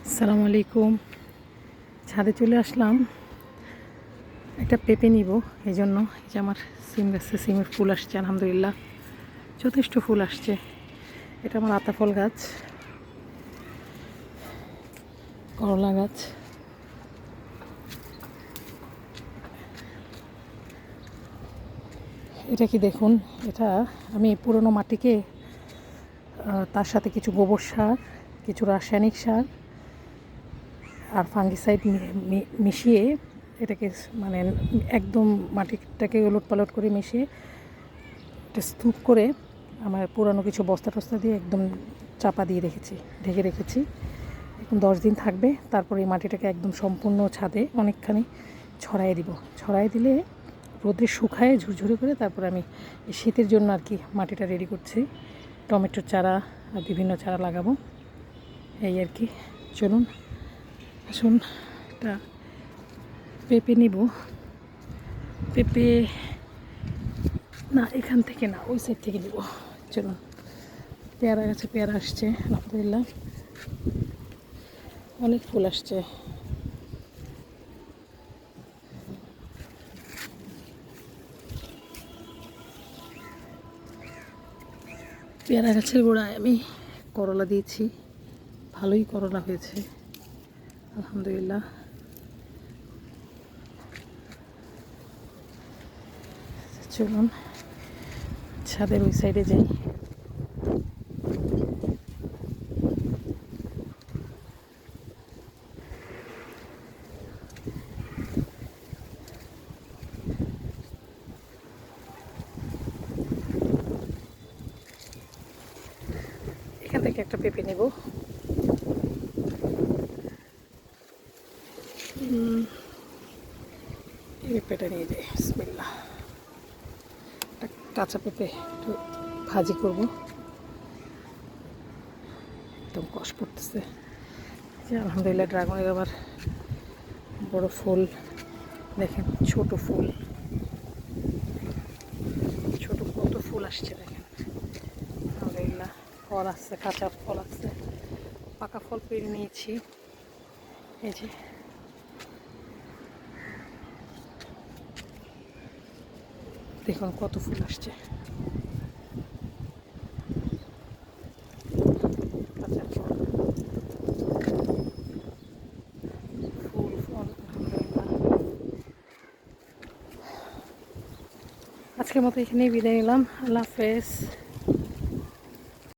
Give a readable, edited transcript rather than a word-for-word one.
আসসালামু আলাইকুম। ছাদে চলে আসলাম, একটা পেঁপে নিব। এই জন্য এই যে আমার সিম গাছে সিমের ফুল আসছে, আলহামদুলিল্লাহ যথেষ্ট ফুল আসছে। এটা আমার আতাফল গাছ, করলা গাছ। এটা কি দেখুন, এটা আমি পুরনো মাটিকে তার সাথে কিছু গোবর সার, কিছু রাসায়নিক সার আর ফাঙ্গিসাইড মিশিয়ে এটাকে মানে একদম মাটিটাকে ওলটপালট করে মিশিয়ে এটা স্তূপ করে আমার পুরানো কিছু বস্তা টস্তা দিয়ে একদম চাপা দিয়ে রেখেছি, ঢেকে রেখেছি। এখন 10 দিন থাকবে, তারপরে এই মাটিটাকে একদম সম্পূর্ণ ছাদে অনেকখানি ছড়াই দিব। ছড়াই দিলে রোদে শুকায় ঝুরঝুরে করে তারপরে আমি এই শীতের জন্য আর কি মাটিটা রেডি করছি। টমেটোর চারা আর বিভিন্ন চারা লাগাবো, এই আর কি। চলুন আসুন, একটা পেঁপে নিব। পেঁপে না, এখান থেকে না, ওই সাইড থেকে নিব। চলুন, পেয়ারা গাছে পেয়ারা আসছে, আলহামদুলিল্লাহ অনেক ফুল আসছে। পেয়ারা গাছের গোড়ায় আমি করলা দিয়েছি, ভালোই করলা হয়েছে আলহামদুলিল্লাহ। চলুন ছাদের ওই সাইডে যাই। এখান থেকে একটা পেঁপে নেব। এই পেঁপেটা নিয়ে যাই, বিসমিল্লাহ। একটা কাঁচা পেঁপে একটু ভাজি করব, একদম কষ পড়তেছে। আলহামদুলিল্লাহ ড্রাগনের আবার বড় ফুল দেখেন, ছোট ফুল, ছোট কত ফুল আসছে দেখেন। আলহামদুলিল্লাহ ফল আসছে, কাঁচা ফল আসছে, পাকা ফল পেরে নিয়েছি। এই যে দেখুন কত ফুল আসছে, কাঁচা ফল, ফুল ফল। আলহামদুলিল্লাহ আজকের মতো এখানেই বিদায় নিলাম। আল্লাহ হাফেজ।